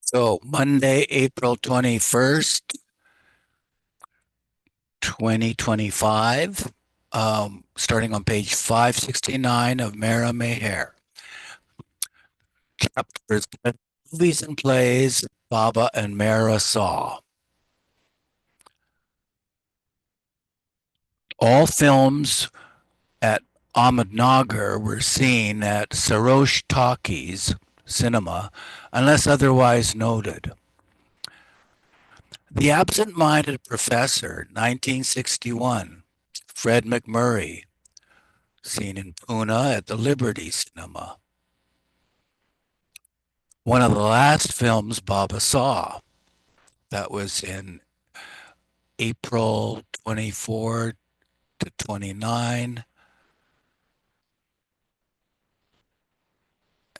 So Monday, April 21st, 2025, starting on page 569 of Mehera-Meher. Chapters, movies and plays Baba and Mehera saw. All films at Ahmednagar were seen at Sarosh Talkies Cinema, unless otherwise noted. The Absent-Minded Professor, 1961, Fred McMurray, seen in Pune at the Liberty Cinema. One of the last films Baba saw, that was in April 24 to 29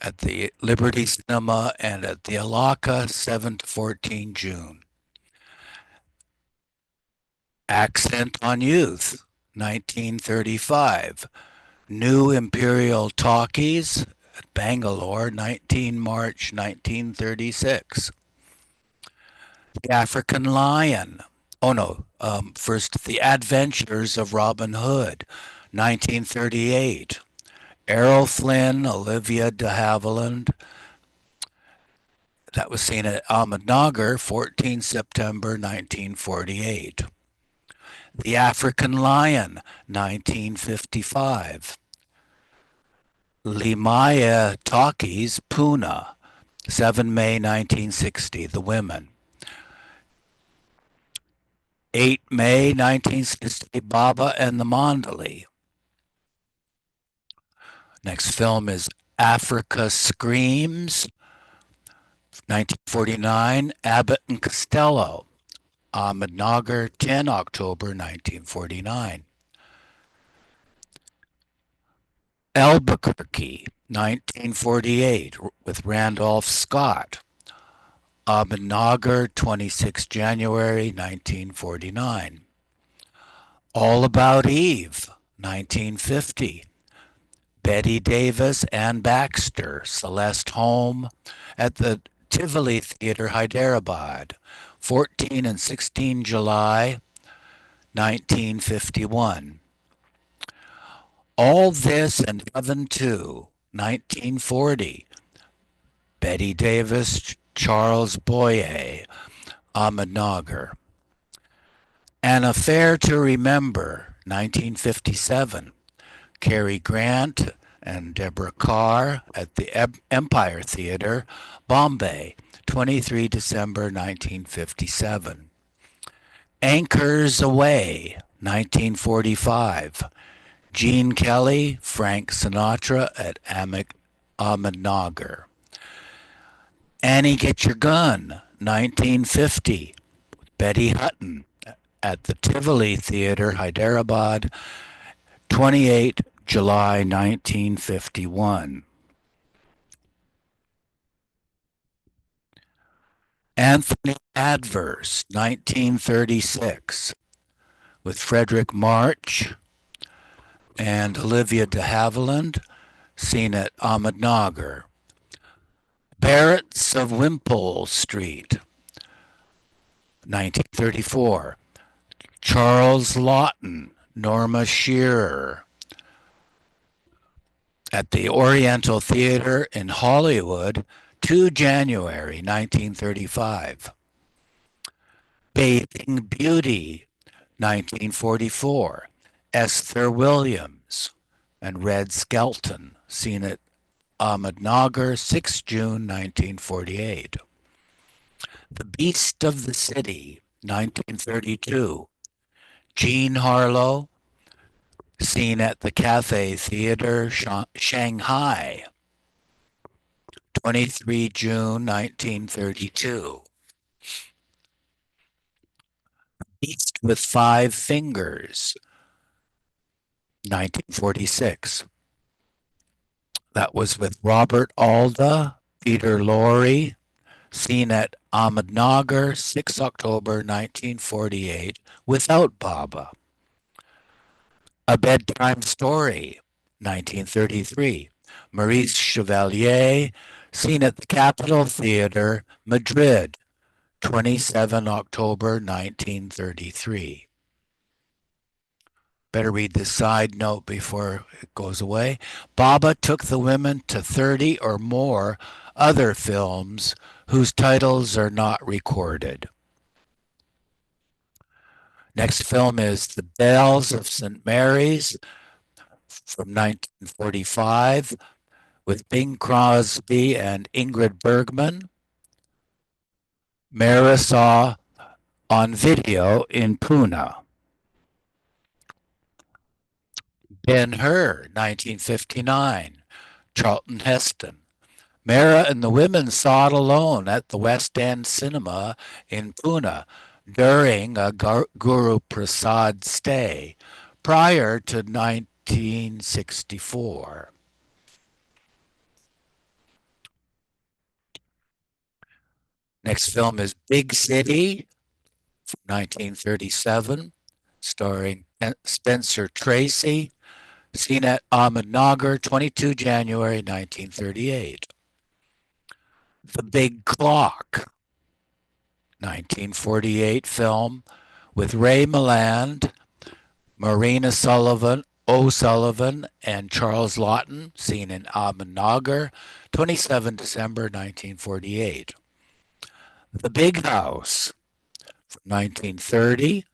at the Liberty Cinema and at the Alaka 7 to 14 June. Accent on Youth, 1935. New Imperial Talkies at Bangalore, 19 March 1936. The African Lion. Oh no, first The Adventures of Robin Hood, 1938. Errol Flynn, Olivia de Havilland. That was seen at Ahmednagar, 14 September 1948. The African Lion, 1955. Limaya Talkies, Pune, 7 May 1960, The Women. 8 May 1960, Baba and the Mandali. Next film is Africa Screams, 1949, Abbott and Costello, Ahmednagar, 10 October 1949. Albuquerque, 1948, with Randolph Scott, Ahmednagar, 26 January 1949. All About Eve, 1950. Betty Davis, Ann Baxter, Celeste Holm at the Tivoli Theatre, Hyderabad, 14 and 16 July 1951. All This and Heaven Too, 1940. Betty Davis, Charles Boyer, Ahmednagar. An Affair to Remember, 1957. Cary Grant and Deborah Carr at the Empire Theatre, Bombay, 23 December 1957. Anchors Away, 1945. Gene Kelly, Frank Sinatra at Ahmednagar. Annie Get Your Gun, 1950. Betty Hutton at the Tivoli Theatre, Hyderabad, 28 July 1951. Anthony Adverse, 1936, with Frederick March and Olivia de Havilland, seen at Ahmednagar. Barretts of Wimpole Street, 1934. Charles Lawton, Norma Shearer, at the Oriental Theatre in Hollywood, 2 January 1935. Bathing Beauty, 1944. Esther Williams and Red Skelton, seen at Ahmednagar, 6 June 1948. The Beast of the City, 1932. Jean Harlow, seen at the Cathay Theatre, Shanghai, 23 June 1932. Beast with Five Fingers, 1946. That was with Robert Alda, Peter Lorre, seen at Ahmednagar, 6 October 1948, without Baba. A Bedtime Story, 1933. Maurice Chevalier, seen at the Capitol Theater, Madrid, 27 October 1933. Better read the side note before it goes away. Baba took the women to 30 or more other films whose titles are not recorded. Next film is The Bells of St. Mary's from 1945 with Bing Crosby and Ingrid Bergman. Mehera saw on video in Pune. Ben-Hur, 1959, Charlton Heston. Mehera and the women saw it alone at the West End Cinema in Pune during a Guru Prasad stay prior to 1964. Next film is Big City, 1937, starring Spencer Tracy, seen at Ahmednagar, 22 January 1938. The Big Clock, 1948 film with Ray Milland, Marina O'Sullivan, and Charles Laughton, seen in Ahmednagar, 27 December 1948. The Big House, from 1930,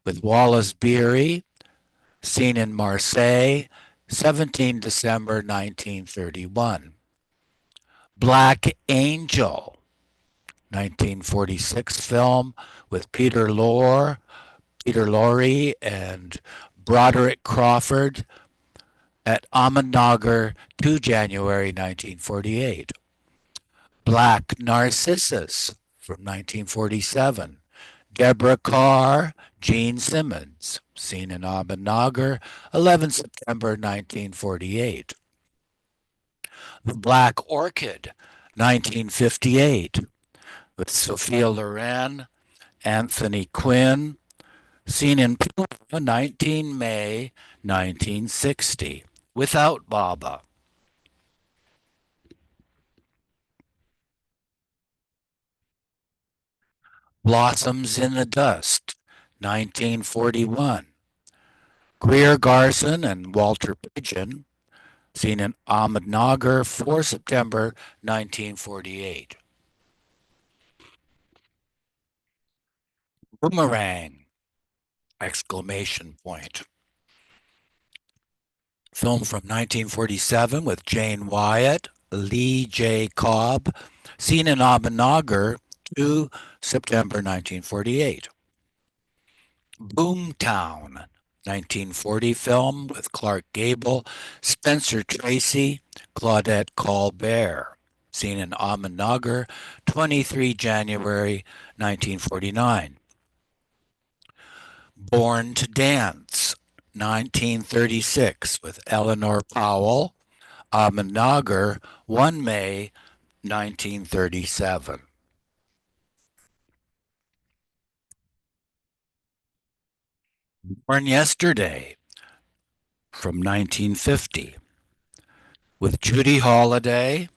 with Wallace Beery, seen in Marseille, 17 December 1931. Black Angel, 1946 film with Peter Lorre, and Broderick Crawford at Ahmednagar, 2 January 1948. Black Narcissus from 1947. Deborah Carr, Gene Simmons, seen in Ahmednagar, 11 September 1948. The Black Orchid, 1958, with Sophia Loren, Anthony Quinn, seen in Pune, 19 May 1960, without Baba. Blossoms in the Dust, 1941. Greer Garson and Walter Pidgeon, seen in Ahmednagar, 4 September 1948. Boomerang! Exclamation point. Film from 1947 with Jane Wyatt, Lee J. Cobb, seen in Ahmednagar, 2 September 1948. Boomtown, 1940 film with Clark Gable, Spencer Tracy, Claudette Colbert, seen in Ahmednagar, 23 January 1949. Born to Dance, 1936 with Eleanor Powell, Ahmednagar, 1 May 1937. Born Yesterday from 1950 with Judy Holliday,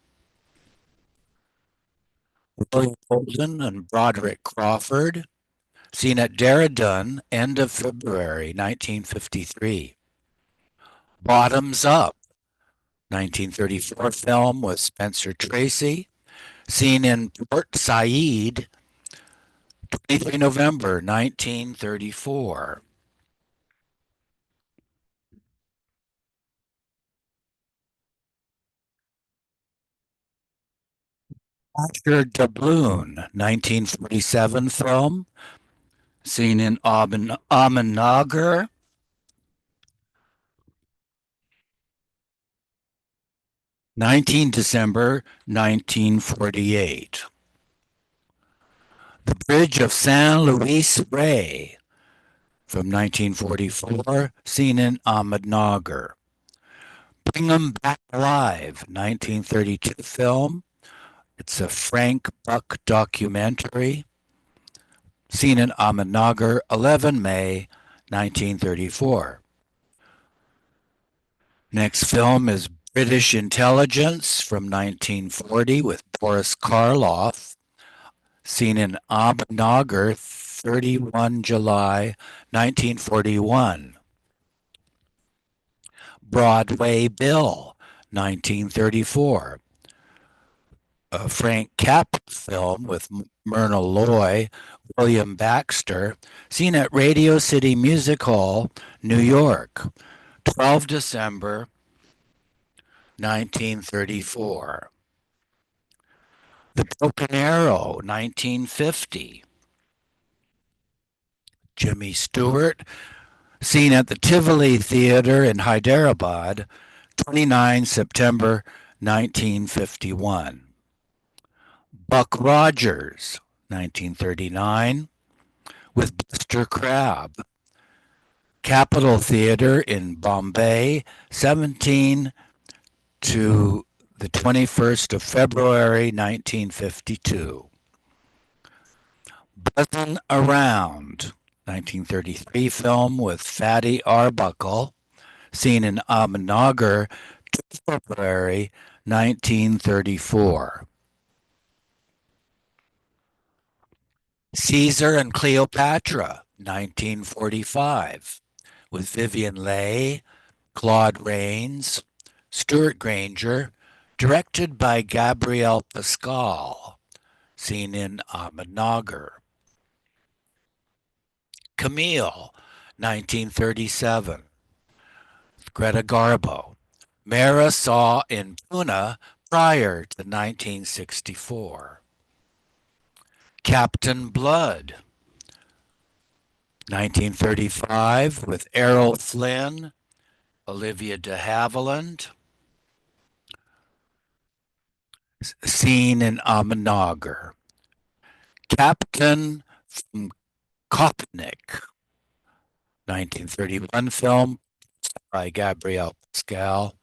William Holden, and Broderick Crawford, seen at Darradun, end of February 1953. Bottoms Up, 1934 film with Spencer Tracy, seen in Port Said, 23 November 1934. Asher Doubloon, 1947 film, seen in Ahmednagar, 19 December 1948. The Bridge of San Luis Rey from 1944, seen in Ahmednagar. Bring 'em Back Alive, 1932 film. It's a Frank Buck documentary, seen in Ahmednagar, 11 May 1934. Next film is British Intelligence from 1940 with Boris Karloff, seen in Ahmednagar, 31 July 1941. Broadway Bill, 1934. A Frank Capra film with Myrna Loy, William Baxter, seen at Radio City Music Hall, New York, 12 December 1934. The Broken Arrow, 1950. Jimmy Stewart, seen at the Tivoli Theater in Hyderabad, 29 September 1951. Buck Rogers, 1939, with Buster Crabbe. Capitol Theater in Bombay, 17 to the 21st of February, 1952. Buzzin' Around, 1933 film with Fatty Arbuckle, seen in Ahmednagar, February 1934. Caesar and Cleopatra, 1945, with Vivian Leigh, Claude Rains, Stuart Granger, directed by Gabriel Pascal, seen in Ahmednagar. Camille, 1937, Greta Garbo. Mehera saw in Pune prior to 1964. Captain Blood, 1935, with Errol Flynn, Olivia de Havilland, seen in Ahmednagar. Captain from Kopnik, 1931 film by Gabriel Pascal.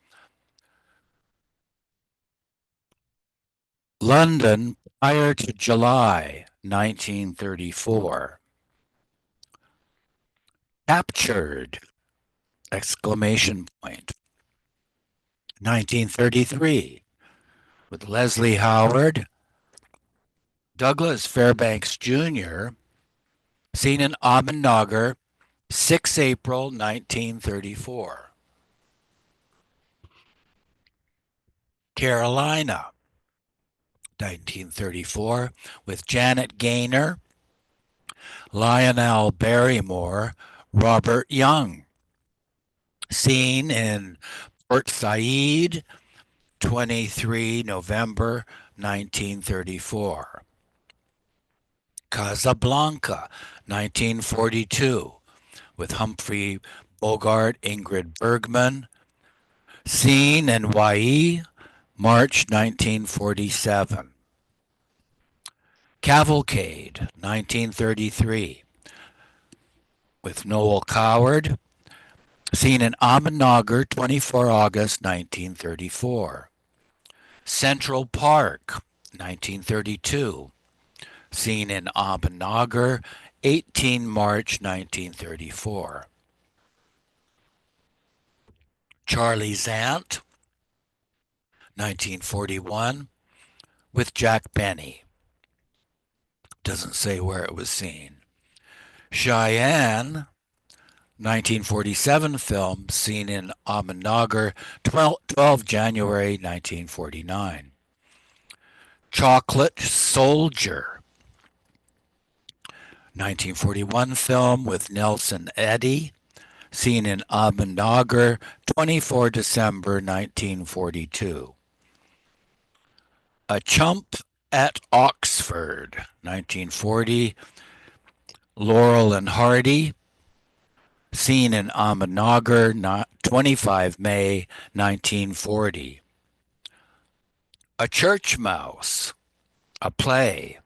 London prior to July 1934. Captured! Exclamation point. 1933 with Leslie Howard, Douglas Fairbanks Jr., seen in Ahmednagar, 6 April 1934. Carolina, 1934, with Janet Gaynor, Lionel Barrymore, Robert Young, seen in Port Said, 23 November 1934. Casablanca, 1942, with Humphrey Bogart, Ingrid Bergman, seen in Hawaii, March 1947. Cavalcade, 1933, with Noel Coward, seen in Ahmednagar, 24 August 1934. Central Park, 1932, seen in Ahmednagar, 18 March 1934. Charlie's Aunt, 1941, with Jack Benny. Doesn't say where it was seen. Cheyenne, 1947 film, seen in Ahmednagar, 12 January 1949. Chocolate Soldier, 1941 film with Nelson Eddy, seen in Ahmednagar, 24 December 1942. A Chump at Oxford, 1940, Laurel and Hardy, seen in Ahmednagar, 25 May 1940. A Church Mouse, a play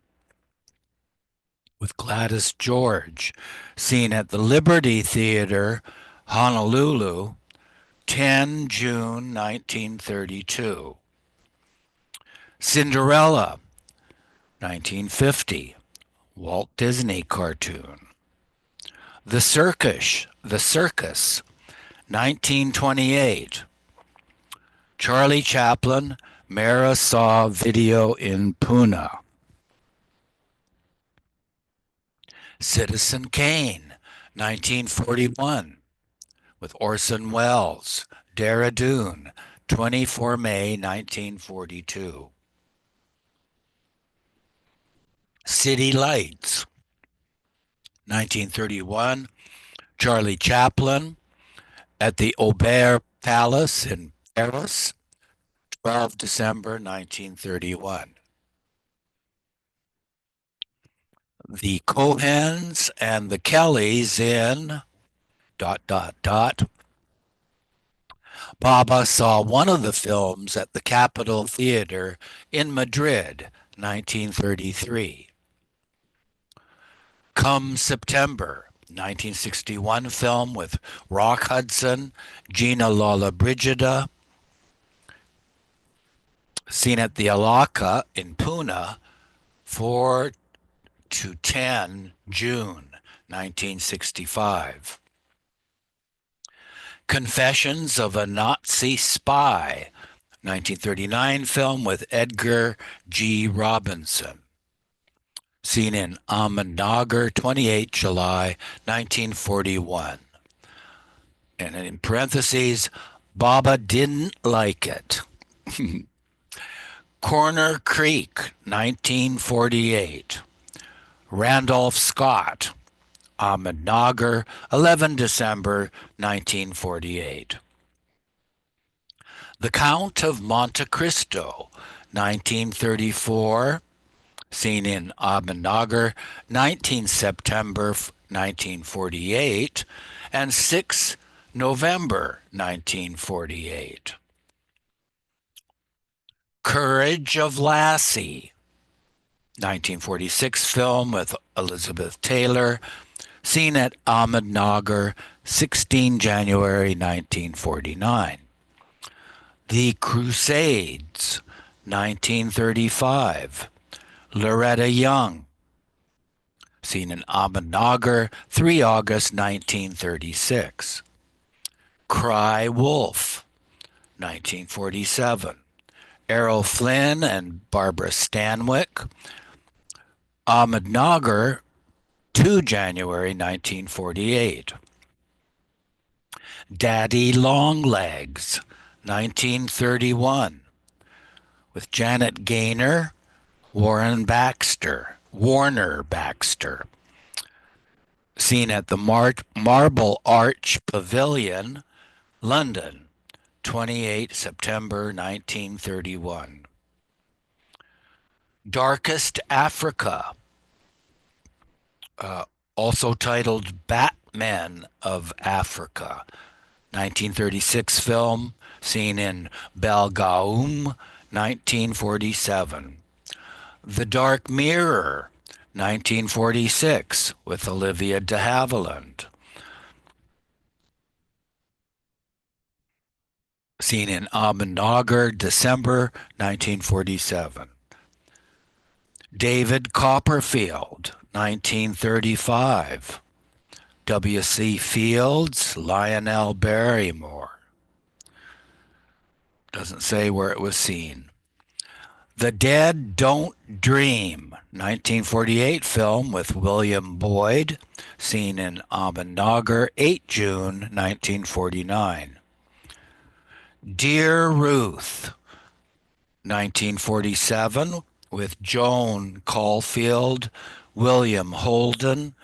with Gladys George, seen at the Liberty Theater, Honolulu, 10 June 1932. Cinderella, 1950, Walt Disney cartoon. The Circus, 1928, Charlie Chaplin, Mehera saw video in Pune. Citizen Kane, 1941, with Orson Welles. Dehradun, 24 May 1942. City Lights, 1931, Charlie Chaplin at the Aubert Palace in Paris, 12 December 1931. The Cohens and the Kellys in ... Baba saw one of the films at the Capitol Theater in Madrid, 1933. Come September, 1961 film with Rock Hudson, Gina Lollobrigida, seen at the Alaka in Pune, 4 to 10 June 1965. Confessions of a Nazi Spy, 1939 film with Edgar G. Robinson, seen in Ahmednagar, 28 July 1941. And in parentheses, Baba didn't like it. Corner Creek, 1948. Randolph Scott, Ahmednagar, 11 December 1948. The Count of Monte Cristo, 1934, seen in Ahmednagar, 19 September 1948, and 6 November 1948. Courage of Lassie, 1946 film with Elizabeth Taylor, seen at Ahmednagar, 16 January 1949. The Crusades, 1935. Loretta Young, seen in Ahmednagar, 3 August 1936. Cry Wolf, 1947. Errol Flynn and Barbara Stanwyck, Ahmednagar, 2 January 1948. Daddy Longlegs, 1931, with Janet Gaynor, Warner Baxter, seen at the Marble Arch Pavilion, London, 28 September 1931. Darkest Africa, also titled Batman of Africa, 1936 film, seen in Belgaum, 1947. The Dark Mirror, 1946, with Olivia de Havilland, seen in Ahmednagar, December 1947. David Copperfield, 1935. W.C. Fields, Lionel Barrymore. Doesn't say where it was seen. The Dead Don't Dream, 1948 film with William Boyd, seen in Ahmednagar, 8 June 1949. Dear Ruth, 1947, with Joan Caulfield, William Holden,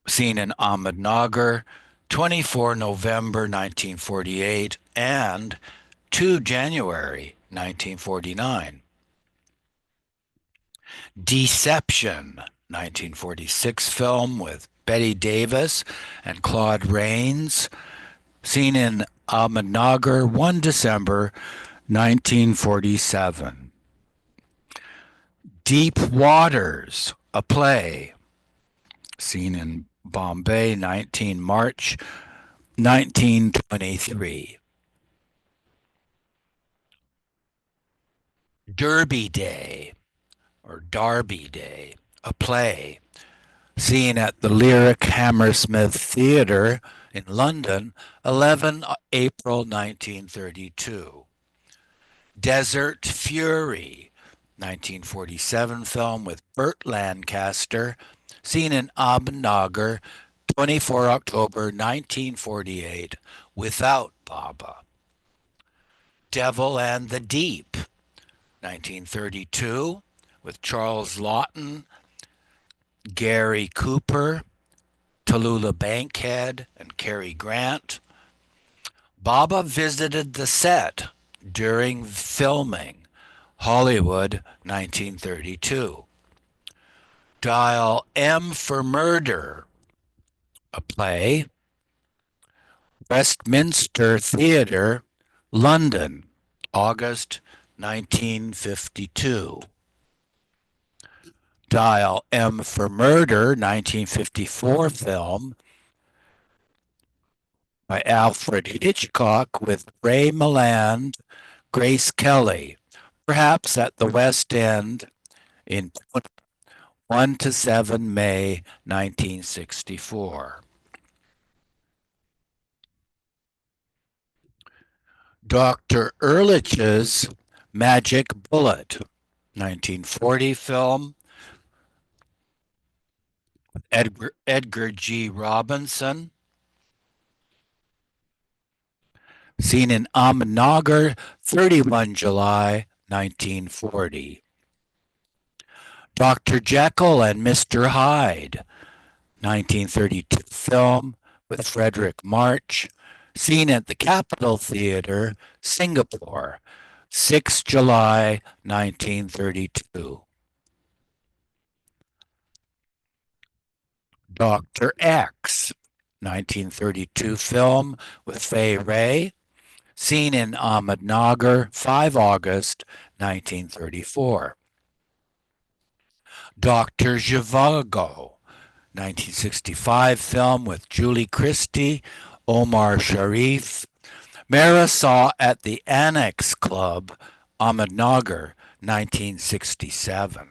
seen in Ahmednagar, 24 November 1948, and 2 January 1949. Deception, 1946 film with Bette Davis and Claude Rains, seen in Ahmednagar, 1 December 1947. Deep Waters, a play, seen in Bombay, 19 March 1923. Derby Day, or Derby Day, a play, seen at the Lyric Hammersmith Theatre, In London, 11 April 1932. Desert Fury, 1947 film with Burt Lancaster, seen in Ahmednagar, 24 October 1948, without Baba. Devil and the Deep, 1932, with Charles Laughton, Gary Cooper, Tallulah Bankhead, and Cary Grant. Baba visited the set during filming. Hollywood, 1932. Dial M for Murder, a play. Westminster Theatre, London, August 1952. Dial M for Murder, 1954 film by Alfred Hitchcock with Ray Milland, Grace Kelly, perhaps at the West End in 1 to 7 May 1964. Dr. Ehrlich's Magic Bullet, 1940 film. Edgar G. Robinson, seen in Ahmednagar, 31 July 1940. Dr. Jekyll and Mr. Hyde, 1932 film with Frederick March, seen at the Capitol Theatre, Singapore, 6 July 1932. Dr. X, 1932 film with Fay Wray, seen in Ahmednagar, 5 August 1934. Dr. Zhivago, 1965 film with Julie Christie, Omar Sharif. Mehra saw at the Annex Club, Ahmednagar, 1967.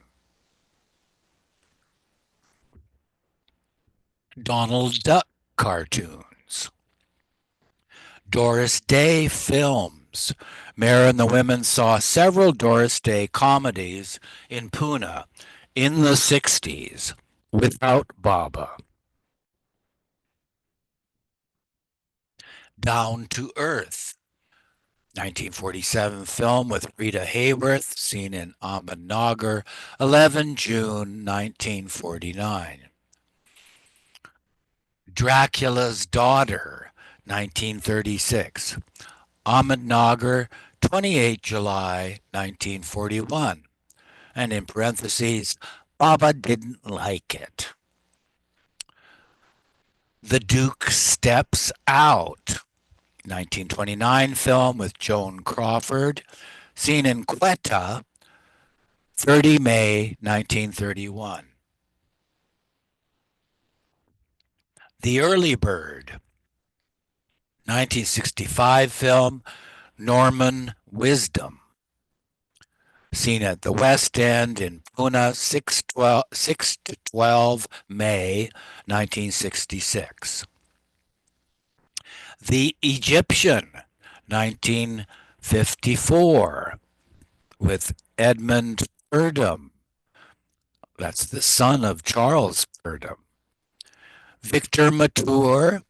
Donald Duck cartoons. Doris Day films. Mehra and the women saw several Doris Day comedies in Pune in the 60s without Baba. Down to Earth, 1947 film with Rita Hayworth, seen in Ahmednagar, 11 June 1949. Dracula's Daughter, 1936. Ahmednagar, 28 July 1941. And in parentheses, Baba didn't like it. The Duke Steps Out, 1929 film with Joan Crawford, seen in Quetta, 30 May 1931. The Early Bird, 1965 film, Norman Wisdom, seen at the West End in Pune, 6 to 12 May 1966. The Egyptian, 1954, with Edmund Erdem. That's the son of Charles Erdem. Victor Mature,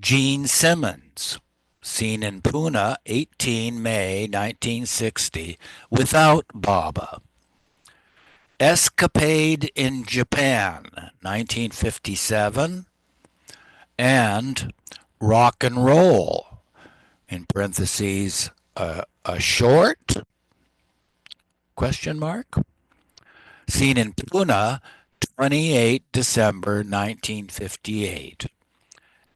Gene Simmons, seen in Pune, 18 May 1960, without Baba. Escapade in Japan, 1957, and Rock and Roll, in parentheses, a short, question mark, seen in Pune, 28 December 1958.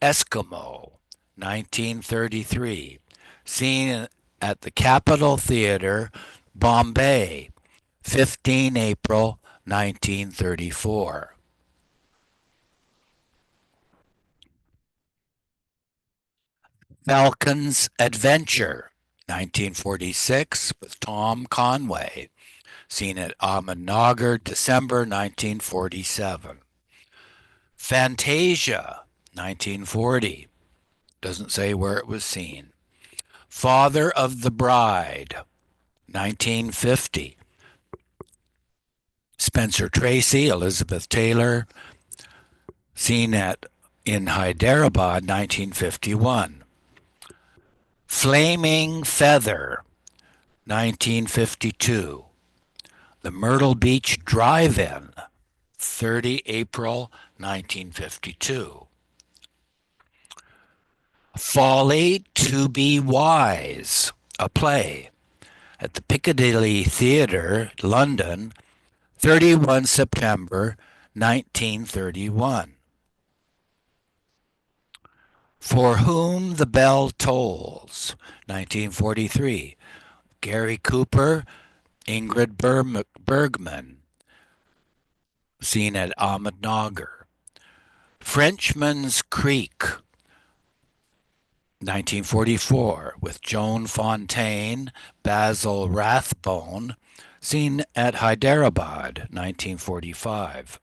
Eskimo, 1933, seen at the Capitol Theatre, Bombay, 15 April 1934. Falcon's Adventure, 1946, with Tom Conway, seen at Ahmednagar, December 1947. Fantasia, 1940. Doesn't say where it was seen. Father of the Bride, 1950. Spencer Tracy, Elizabeth Taylor, seen at in Hyderabad, 1951. Flaming Feather, 1952. The Myrtle Beach Drive-In, 30 April 1952. Folly to be Wise, a play, at the Piccadilly Theatre, London, 31 September 1931. For Whom the Bell Tolls, 1943. Gary Cooper, Ingrid Bergman, seen at Ahmednagar. Frenchman's Creek, 1944, with Joan Fontaine, Basil Rathbone, seen at Hyderabad, 1945.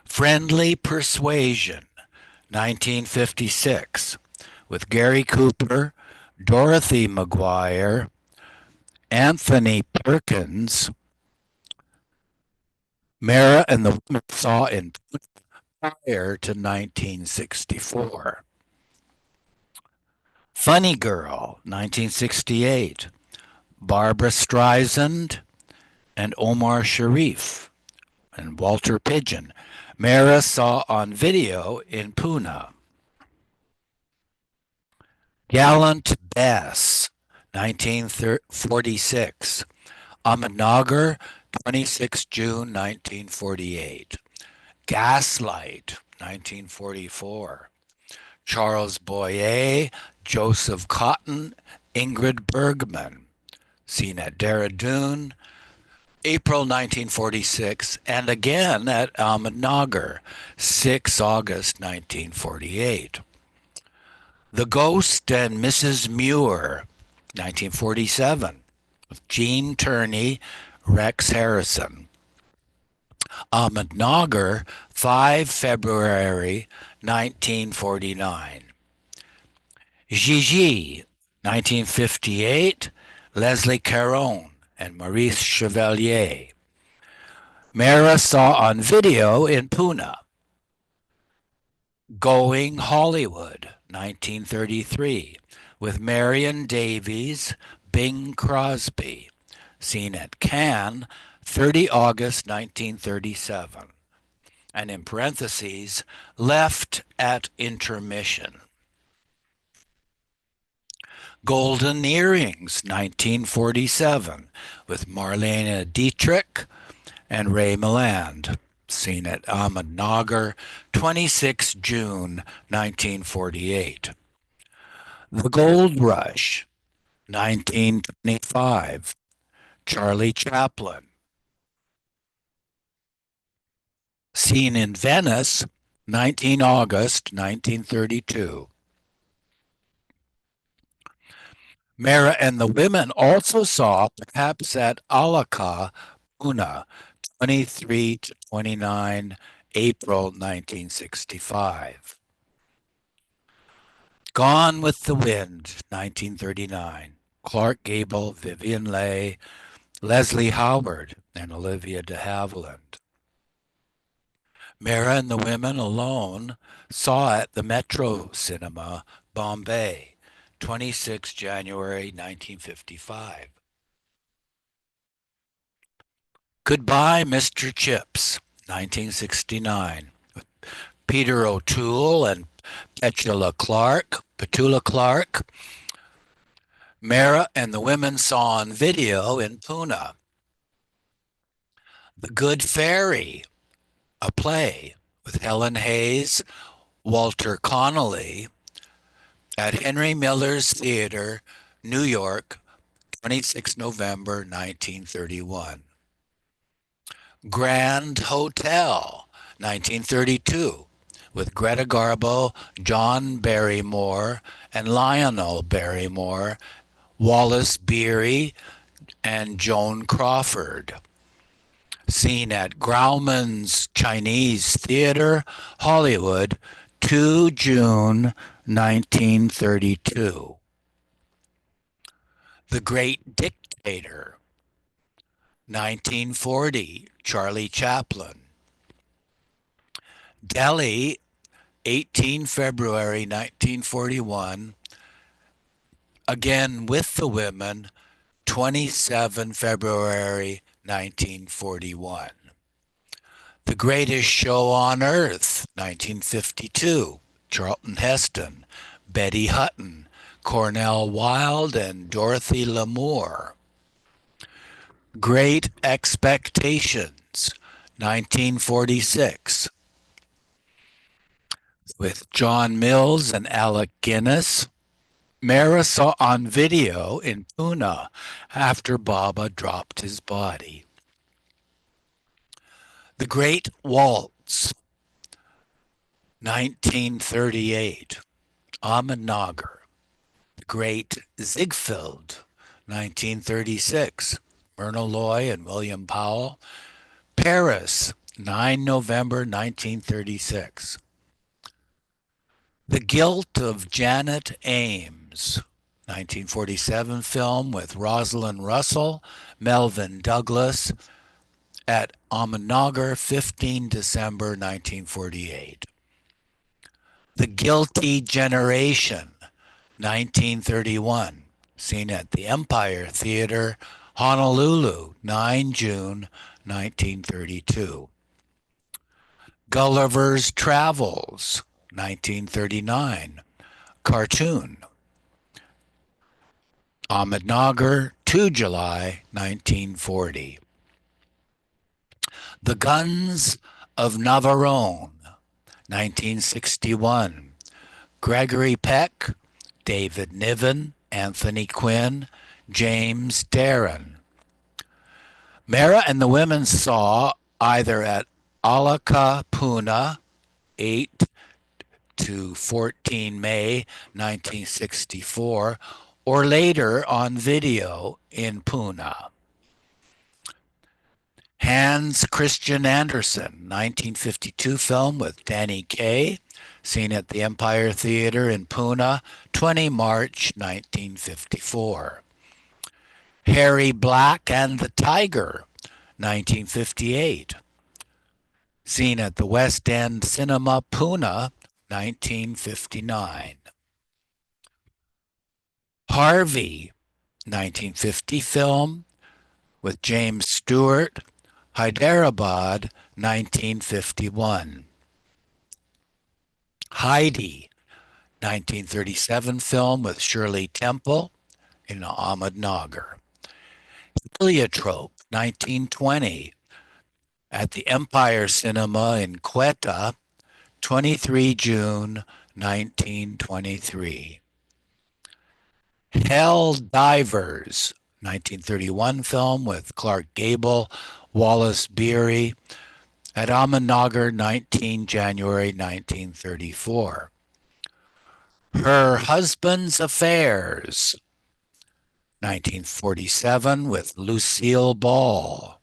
Friendly Persuasion, 1956, with Gary Cooper, Dorothy Maguire, Anthony Perkins. Mehera and the Women saw in prior to 1964. Funny Girl, 1968, Barbara Streisand and Omar Sharif and Walter Pidgeon. Mehera saw on video in Pune. Gallant Bess, 1946, Ahmednagar, 26 June 1948. Gaslight, 1944. Charles Boyer, Joseph Cotton, Ingrid Bergman, seen at Dehradun, April 1946, and again at Ahmednagar, 6 August 1948. The Ghost and Mrs. Muir, 1947, with Gene Turney, Rex Harrison. Ahmednagar, 5 February 1949. Gigi, 1958, Leslie Caron and Maurice Chevalier. Mehera saw on video in Pune. Going Hollywood, 1933, with Marion Davies, Bing Crosby, seen at Cannes, 30 August 1937, and in parentheses, left at intermission. Golden Earrings, 1947, with Marlene Dietrich and Ray Milland, seen at Ahmednagar, 26 June 1948. The Gold Rush, 1925, Charlie Chaplin, seen in Venice, 19 August 1932. Mehera and the Women also saw, perhaps at Alaka, Pune, 23 to 29 April 1965. Gone with the Wind, 1939. Clark Gable, Vivian Leigh, Leslie Howard, and Olivia de Havilland. Mehera and the Women alone saw at the Metro Cinema, Bombay, 26 January 1955. Goodbye, Mr. Chips, 1969. Peter O'Toole and Petula Clark. Mehera and the Women saw on video in Pune. The Good Fairy, a play with Helen Hayes, Walter Connolly, at Henry Miller's Theater, New York, 26 November 1931. Grand Hotel, 1932, with Greta Garbo, John Barrymore, and Lionel Barrymore, Wallace Beery, and Joan Crawford. seen at Grauman's Chinese Theater, Hollywood, 2 June 1932. The Great Dictator, 1940, Charlie Chaplin. Delhi, 18 February 1941, again with the women, 27 February 1941. The Greatest Show on Earth, 1952, Charlton Heston, Betty Hutton, Cornell Wilde, and Dorothy Lamour. Great Expectations, 1946, with John Mills and Alec Guinness. Mehera saw on video in Pune after Baba dropped his body. The Great Waltz, 1938, Ahmednagar. The Great Ziegfeld, 1936, Myrna Loy and William Powell. Paris, 9 November 1936. The Guilt of Janet Ames, 1947 film with Rosalind Russell, Melvyn Douglas, at Ahmednagar, 15 December 1948. The Guilty Generation, 1931, seen at the Empire Theater, Honolulu, 9 June 1932. Gulliver's Travels, 1939, cartoon. Ahmednagar, 2 July 1940. The Guns of Navarone, 1961. Gregory Peck, David Niven, Anthony Quinn, James Darren. Mehera and the women saw either at Alaka Pune, 8 to 14 May 1964, or later on video in Pune. Hans Christian Andersen, 1952 film with Danny Kaye, seen at the Empire Theater in Pune, 20 March 1954. Harry Black and the Tiger, 1958, seen at the West End Cinema, Pune, 1959. Harvey, 1950 film with James Stewart, Hyderabad, 1951. Heidi, 1937 film with Shirley Temple in Ahmednagar. Heliotrope, 1920, at the Empire Cinema in Quetta, 23 June 1923. Hell Divers, 1931 film with Clark Gable, Wallace Beery, at Ahmednagar, 19 January 1934. Her Husband's Affairs, 1947 with Lucille Ball.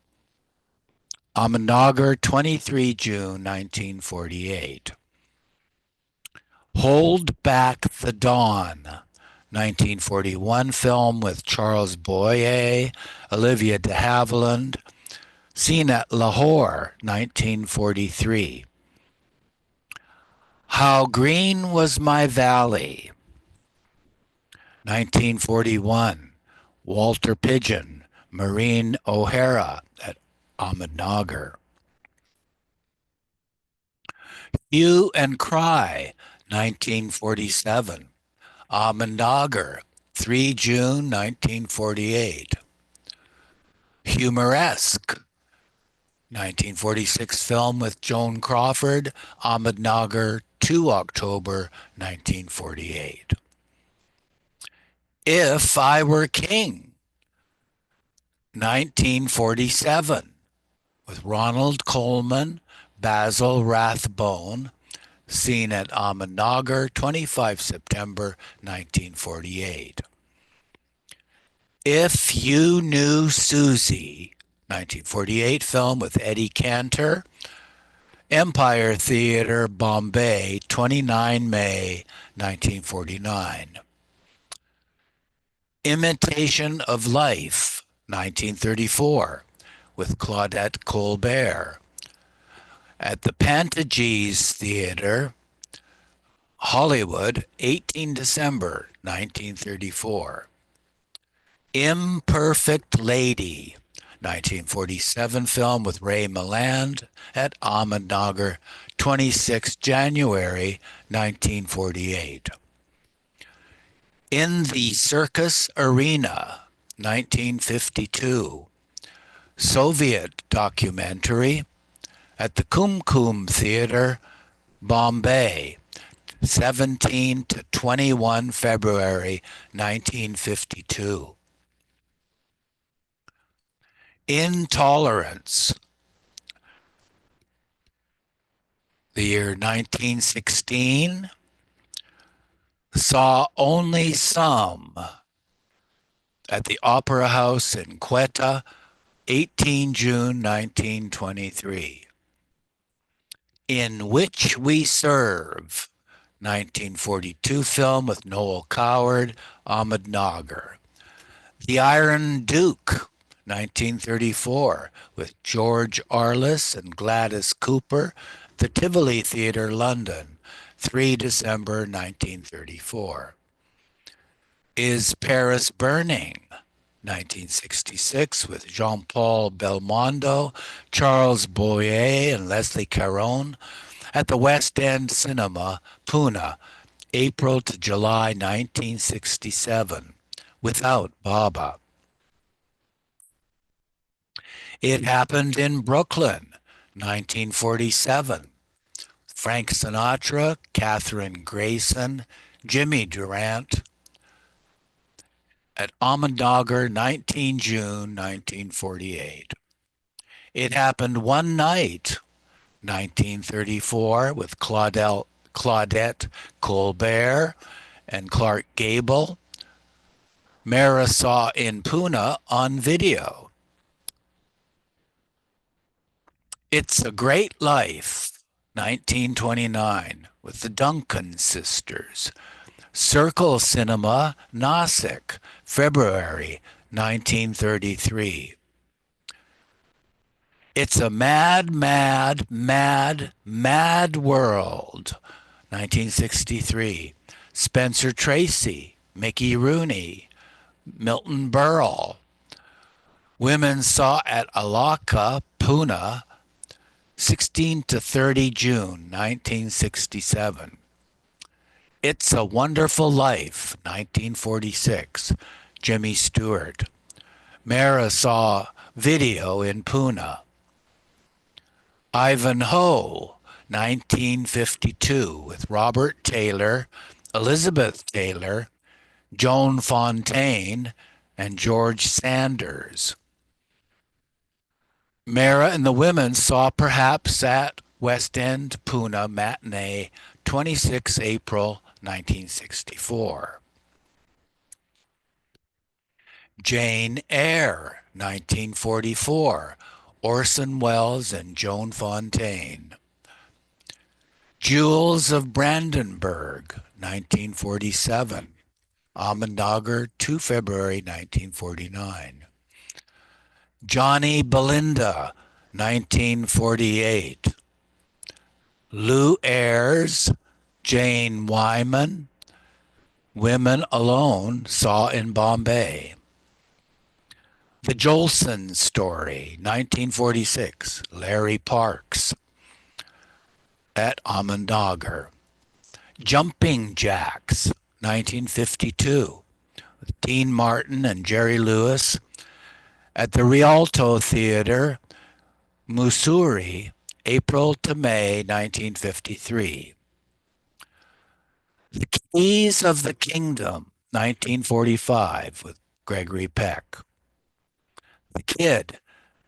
Ahmednagar, 23 June 1948. Hold Back the Dawn, 1941 film with Charles Boyer, Olivia de Havilland, seen at Lahore, 1943. How Green Was My Valley, 1941, Walter Pidgeon, Maureen O'Hara at Ahmednagar. Hue and Cry, 1947, Ahmednagar, 3 June 1948. Humoresque, 1946 film with Joan Crawford, Ahmednagar, 2 October 1948. If I Were King, 1947, with Ronald Colman, Basil Rathbone, seen at Ahmednagar, 25 September 1948. If You Knew Susie, 1948 film with Eddie Cantor. Empire Theatre, Bombay, 29 May 1949. Imitation of Life, 1934, with Claudette Colbert. At the Pantages Theatre, Hollywood, 18 December 1934. Imperfect Lady, 1947 film with Ray Milland at Ahmednagar, 26 January 1948. In the Circus Arena, 1952. Soviet documentary at the Kumkum Theatre, Bombay, 17 to 21 February 1952. Intolerance, the year 1916, saw only some at the Opera House in Quetta, 18 June 1923. In Which We Serve, 1942 film with Noel Coward, Ahmednagar. The Iron Duke, 1934, with George Arliss and Gladys Cooper, the Tivoli Theatre, London, 3 December 1934. Is Paris Burning? 1966, with Jean-Paul Belmondo, Charles Boyer, and Leslie Caron at the West End Cinema, Pune, April to July 1967, without Baba. It Happened in Brooklyn, 1947. Frank Sinatra, Katherine Grayson, Jimmy Durant, at Ahmednagar, 19 June 1948. It Happened One Night, 1934, with Claudette Colbert and Clark Gable. Mehera saw in Pune on video. It's a Great Life, 1929, with the Duncan sisters. Circle Cinema, Nasik, February 1933. It's a Mad, Mad, Mad, Mad World, 1963. Spencer Tracy, Mickey Rooney, Milton Berle. Women saw at Alaka, Pune, 16 to 30 June 1967. It's a Wonderful Life, 1946, Jimmy Stewart. Mehera saw video in Pune. Ivanhoe, 1952, with Robert Taylor, Elizabeth Taylor, Joan Fontaine, and George Sanders. Mehera and the women saw Perhaps at West End, Pune, matinee, 26 April 1964. Jane Eyre, 1944, Orson Welles and Joan Fontaine. Jewels of Brandenburg, 1947, Ahmednagar, 2 February 1949. Johnny Belinda, 1948. Lou Ayres, Jane Wyman, Women Alone, saw in Bombay. The Jolson Story, 1946, Larry Parks at Ahmednagar. Jumping Jacks, 1952, with Dean Martin and Jerry Lewis at the Rialto Theatre, Mussoorie, April to May 1953. The Keys of the Kingdom, 1945, with Gregory Peck. The Kid,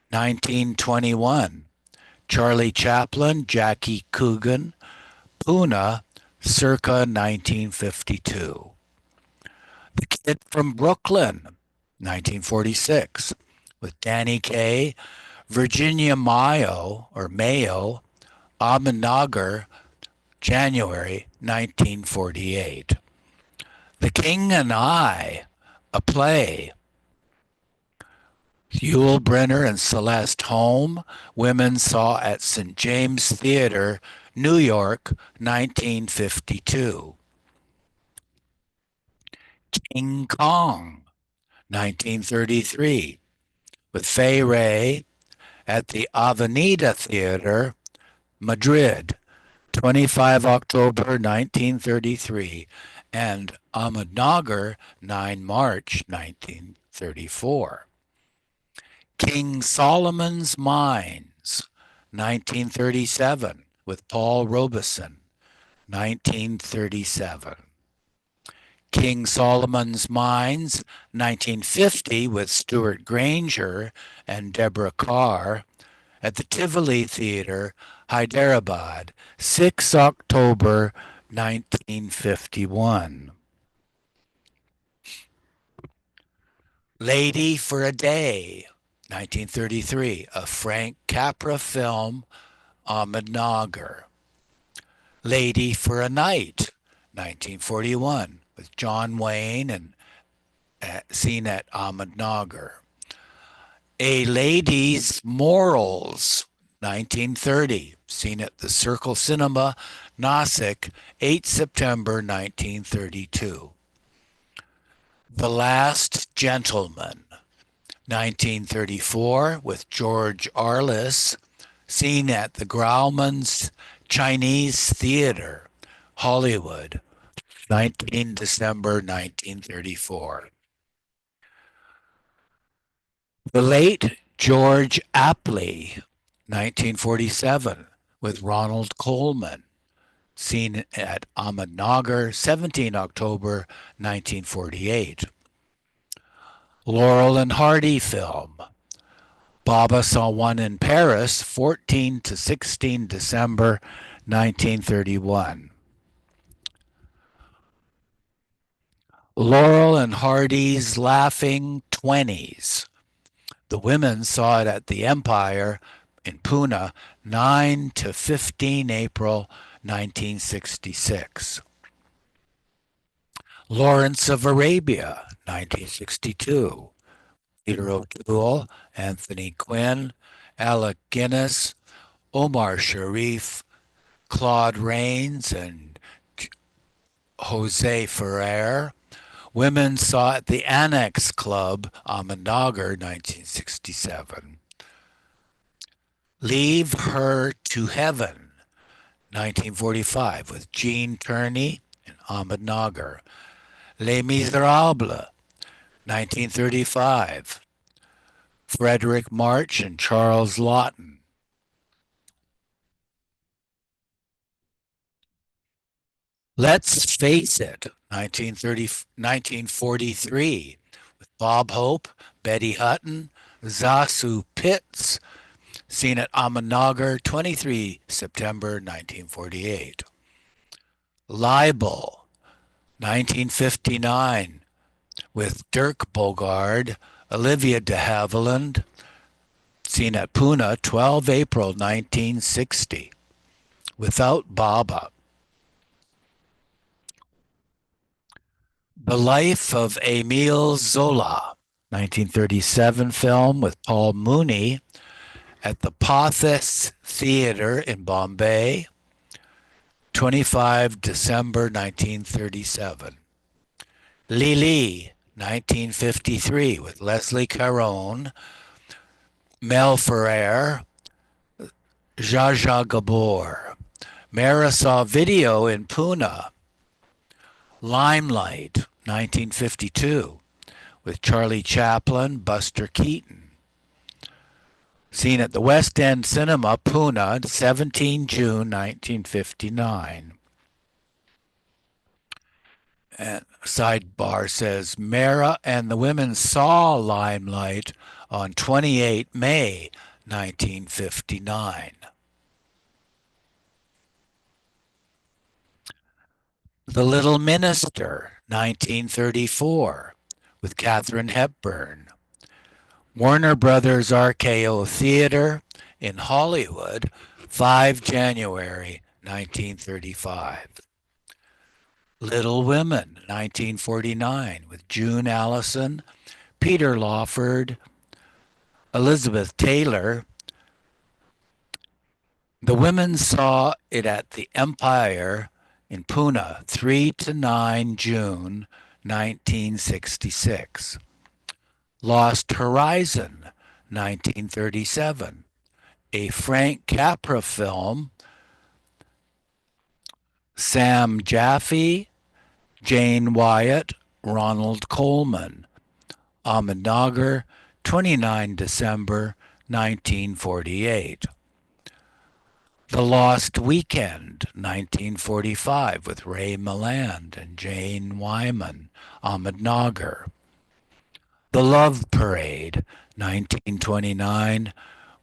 1921, Charlie Chaplin, Jackie Coogan, Pune, circa 1952. The Kid from Brooklyn, 1946, with Danny Kaye, Virginia Mayo, Ahmednagar, January 1948. The King and I, a play, Yul Brynner and Celeste Holm, women saw at St. James Theater, New York, 1952. King Kong, 1933, with Fay Ray at the Avenida Theater, Madrid, 25 October 1933, and Ahmednagar, 9 March 1934. King Solomon's Mines, 1937, with Paul Robeson, 1937. King Solomon's Mines, 1950, with Stuart Granger and Deborah Carr, at the Tivoli Theater, Hyderabad, 6 October 1951. Lady for a Day, 1933, a Frank Capra film, Ahmednagar. Lady for a Night, 1941, with John Wayne and seen at Ahmednagar. A Lady's Morals, 1930, seen at the Circle Cinema, Nasik, 8 September 1932. The Last Gentleman, 1934, with George Arliss, seen at the Grauman's Chinese Theater, Hollywood, 19 December 1934. The Late George Apley, 1947, with Ronald Colman, seen at Ahmednagar, 17 October 1948. Laurel and Hardy film, Baba Saw One in Paris, 14 to 16 December 1931. Laurel and Hardy's Laughing Twenties. The women saw it at the Empire in Pune, 9 to 15 April 1966. Lawrence of Arabia, 1962. Peter O'Toole, Anthony Quinn, Alec Guinness, Omar Sharif, Claude Rains, and Jose Ferrer. Women saw at the Annex Club, Ahmednagar, 1967. Leave Her to Heaven, 1945, with Gene Tierney and Ahmednagar. Les Miserables, 1935, Frederick March and Charles Laughton. Let's Face It, 1943, with Bob Hope, Betty Hutton, Zasu Pitts, seen at Ahmednagar, 23 September 1948. Libel, 1959, with Dirk Bogarde, Olivia de Havilland, seen at Pune, 12 April 1960, without Baba. The Life of Émile Zola, 1937 film with Paul Mooney, at the Pothys Theater in Bombay, 25 December 1937. Lili, 1953, with Leslie Caron, Mel Ferrer, Zsa Zsa Gabor. Mehera saw video in Pune. Limelight, 1952, with Charlie Chaplin, Buster Keaton. Seen at the West End Cinema, Pune, 17 June 1959. And sidebar says, Mehera and the women saw Limelight on 28 May 1959. The Little Minister, 1934, with Katharine Hepburn. Warner Brothers RKO Theater in Hollywood, 5 January 1935. Little Women, 1949, with June Allison, Peter Lawford, Elizabeth Taylor. The women saw it at the Empire in Pune, 3 to 9 June 1966. Lost Horizon, 1937, a Frank Capra film. Sam Jaffe, Jane Wyatt, Ronald Coleman. Ahmednagar, 29 December 1948. The Lost Weekend, 1945, with Ray Milland and Jane Wyman. Ahmednagar. The Love Parade, 1929,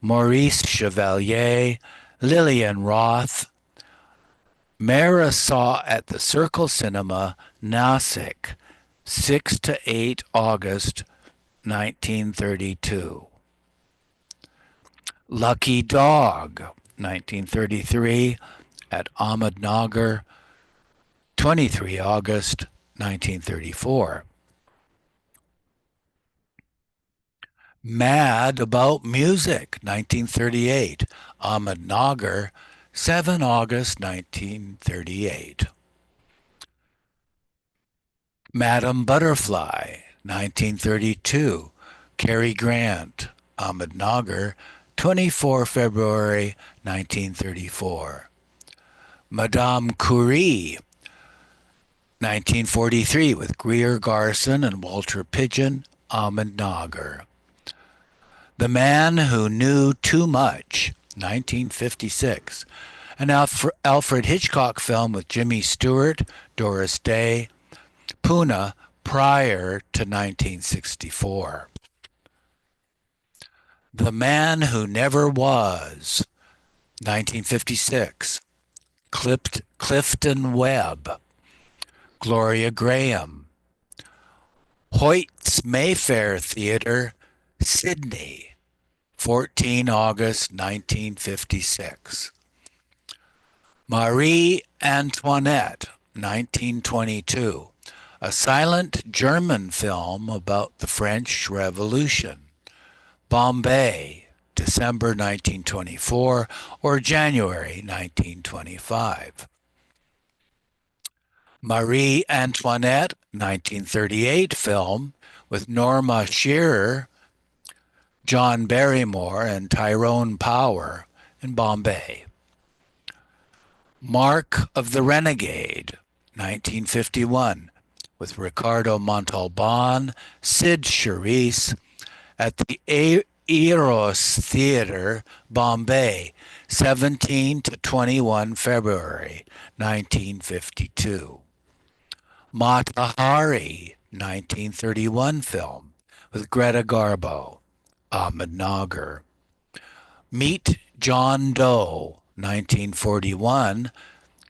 Maurice Chevalier, Lillian Roth. Mehra saw at the Circle Cinema, Nasik, 6 to 8 August 1932. Lucky Dog, 1933, at Ahmednagar, 23 August 1934. Mad About Music, 1938, Ahmednagar, 7 August 1938. Madam Butterfly, 1932, Cary Grant, Ahmednagar, 24 February 1934. Madame Curie, 1943, with Greer Garson and Walter Pidgeon. Ahmednagar. The Man Who Knew Too Much, 1956, an Alfred Hitchcock film with Jimmy Stewart, Doris Day. Pune, prior to 1964. The Man Who Never Was, 1956, Clifton Webb. Gloria Graham. Hoyt's Mayfair Theatre, Sydney, 14 August 1956. Marie Antoinette, 1922, a silent German film about the French Revolution. Bombay, December 1924 or January 1925. Marie Antoinette, 1938 film with Norma Shearer, John Barrymore, and Tyrone Power in Bombay. Mark of the Renegade, 1951, with Ricardo Montalban, Sid Charisse, at the Eros Theatre, Bombay, 17 to 21 February 1952. Mata Hari, 1931 film, with Greta Garbo, Ahmednagar. Meet John Doe, 1941,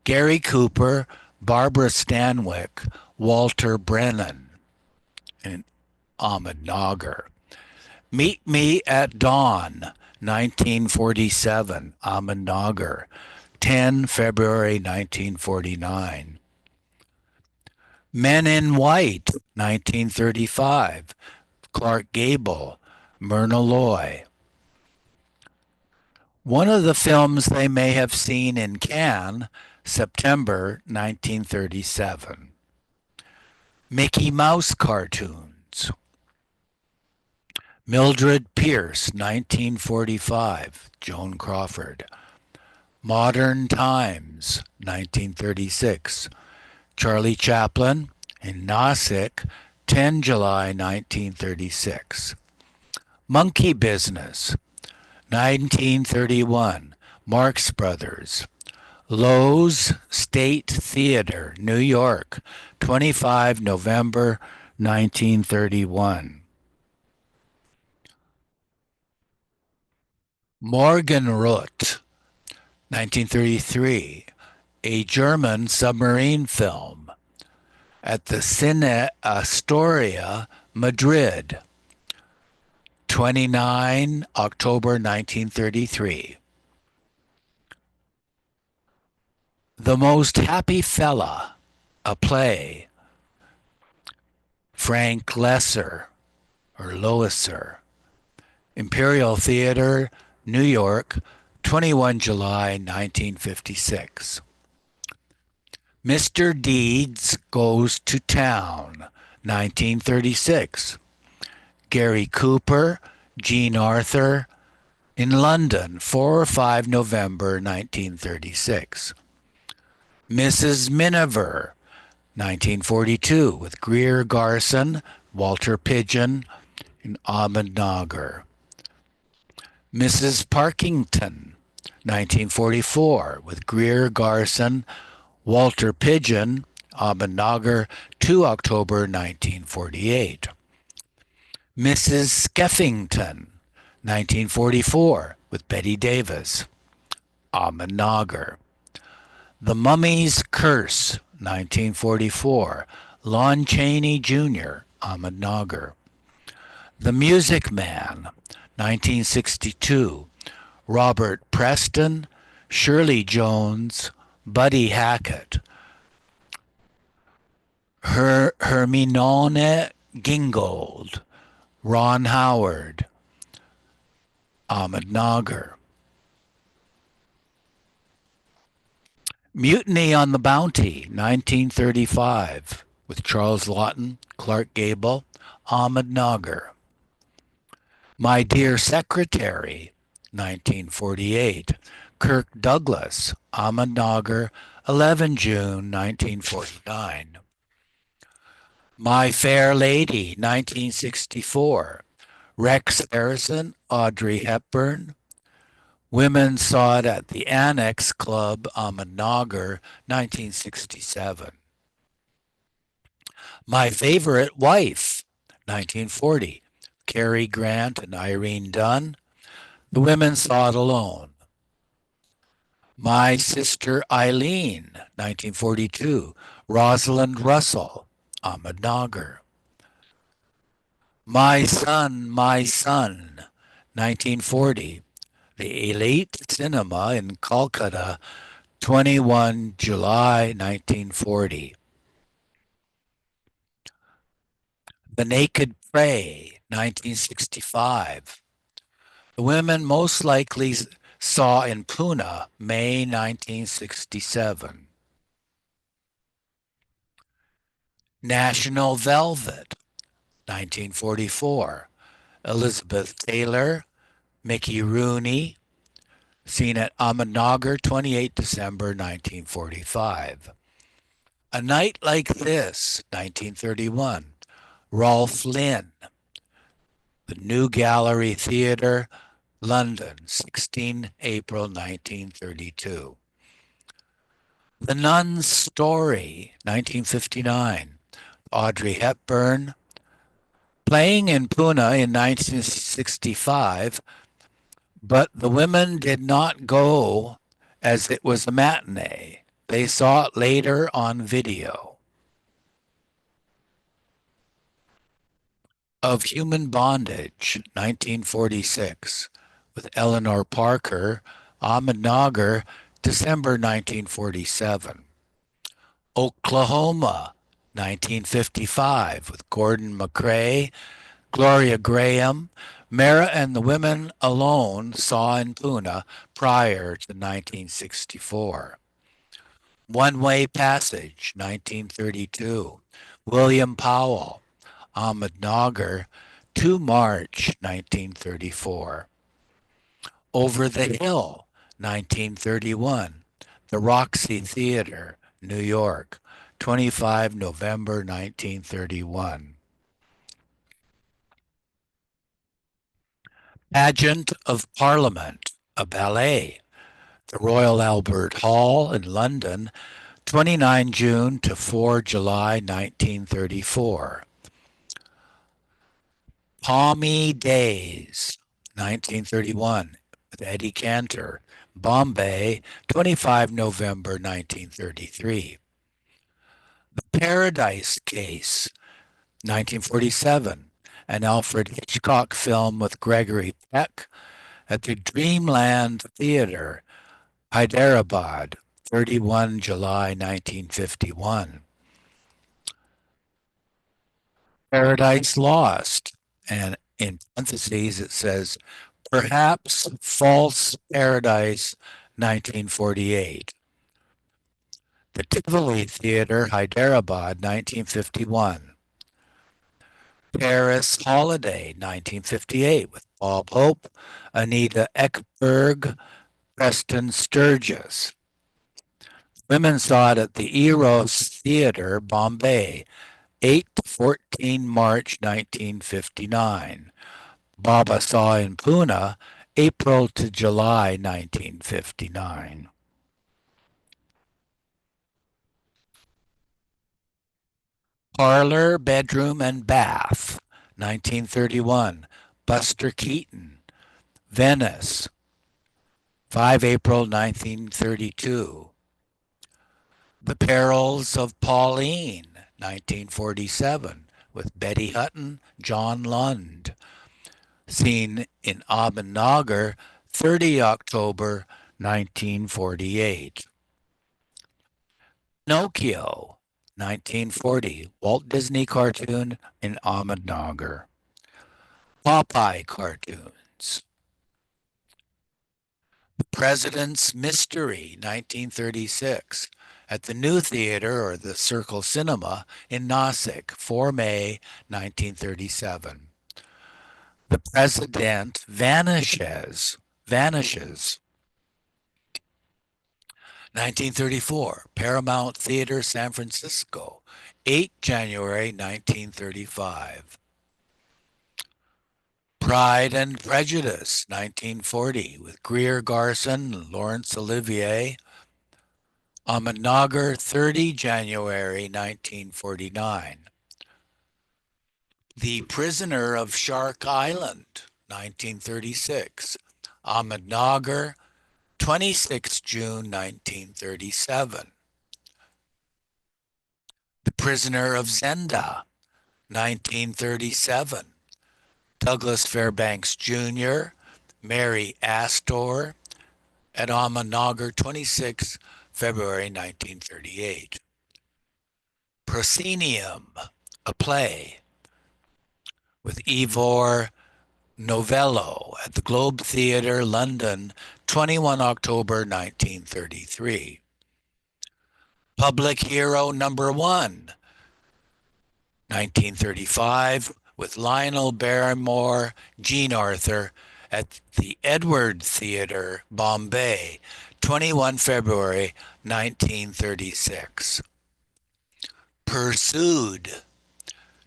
Gary Cooper, Barbara Stanwyck, Walter Brennan, in Ahmednagar. Meet Me at Dawn, 1947, Ahmednagar, 10 February 1949. Men in White, 1935, Clark Gable, Myrna Loy. One of the films they may have seen in Cannes, September 1937. Mickey Mouse cartoons. Mildred Pierce, 1945, Joan Crawford. Modern Times, 1936, Charlie Chaplin in Nasik, 10 July 1936. Monkey Business, 1931, Marx Brothers. Lowe's State Theater, New York, 25 November 1931. Morgenrot, 1933, a German submarine film, at the Cine Astoria, Madrid. 29 October 1933. The Most Happy Fella, a play, Frank Lesser or Loesser, Imperial Theater, New York, 21 July 1956. Mr. Deeds Goes to Town, 1936. Gary Cooper, Jean Arthur, in London, 4 or 5 November 1936. Mrs. Miniver, 1942, with Greer Garson, Walter Pidgeon, and Ahmednagar. Mrs. Parkington, 1944, with Greer Garson, Walter Pidgeon, Ahmednagar, 2 October 1948. Mrs. Skeffington, 1944, with Betty Davis, Ahmednagar. The Mummy's Curse, 1944, Lon Chaney Jr., Ahmednagar. The Music Man, 1962, Robert Preston, Shirley Jones, Buddy Hackett. Hermione Gingold, Ron Howard, Ahmednagar. Mutiny on the Bounty, 1935, with Charles Lawton, Clark Gable, Ahmednagar. My Dear Secretary, 1948, Kirk Douglas, Ahmednagar, 11 June 1949. My Fair Lady, 1964, Rex Harrison, Audrey Hepburn. Women Saw It at the Annex Club, Ahmednagar, 1967. My Favorite Wife, 1940, Cary Grant and Irene Dunn. The Women Saw It Alone. My Sister Eileen, 1942, Rosalind Russell, Ahmednagar. My Son, 1940, the Elite Cinema in Calcutta, 21 July 1940. The Naked Prey, 1965. The Women Most Likely Saw in Pune, May 1967. National Velvet, 1944. Elizabeth Taylor, Mickey Rooney, seen at Ahmednagar, 28 December 1945. A Night Like This, 1931. Rolf Lynn, The New Gallery Theatre, London, 16 April 1932. The Nun's Story, 1959. Audrey Hepburn, playing in Pune in 1965, but the women did not go as it was a matinee. They saw it later on video. Of Human Bondage, 1946, with Eleanor Parker, Ahmednagar, December 1947. Oklahoma, 1955, with Gordon McCrae, Gloria Graham. Mehera and the Women Alone saw in Pune prior to 1964. One-Way Passage, 1932. William Powell, Ahmednagar, 2 March 1934. Over the Hill, 1931. The Roxy Theater, New York, 25 November 1931. Pageant of Parliament, a ballet, the Royal Albert Hall in London, 29 June to 4 July 1934. Palmy Days, 1931, with Eddie Cantor, Bombay, 25 November 1933. The Paradise Case, 1947, an Alfred Hitchcock film with Gregory Peck at the Dreamland Theater, Hyderabad, 31 July 1951. Paradise Lost, and in parentheses it says, perhaps False Paradise, 1948. The Tivoli Theater, Hyderabad, 1951. Paris Holiday, 1958, with Bob Hope, Anita Ekberg, Preston Sturgis. Women saw it at the Eros Theater, Bombay, 8 to 14 March 1959. Baba saw in Pune, April to July 1959. Parlor, Bedroom, and Bath, 1931. Buster Keaton, Venice, 5 April 1932. The Perils of Pauline, 1947, with Betty Hutton, John Lund. Seen in Ahmednagar, 30 October 1948. Pinocchio, 1940, Walt Disney cartoon in Ahmednagar. Popeye cartoons. The President's Mystery, 1936, at the New Theater or the Circle Cinema in Nashik, 4 May 1937. The President vanishes. 1934, Paramount Theater, San Francisco, 8 January 1935. Pride and Prejudice, 1940, with Greer Garson and Laurence Olivier. Ahmednagar, 30 January 1949. The Prisoner of Shark Island, 1936. Ahmednagar, 26 June 1937. The Prisoner of Zenda, 1937. Douglas Fairbanks Jr., Mary Astor, at Ahmednagar, 26 February 1938. Proscenium, a play, with Ivor Novello at the Globe Theatre, London, 21 October 1933. Public Hero Number 1, 1935, with Lionel Barrymore, Jean Arthur, at the Edward Theatre, Bombay, 21 February 1936. Pursued,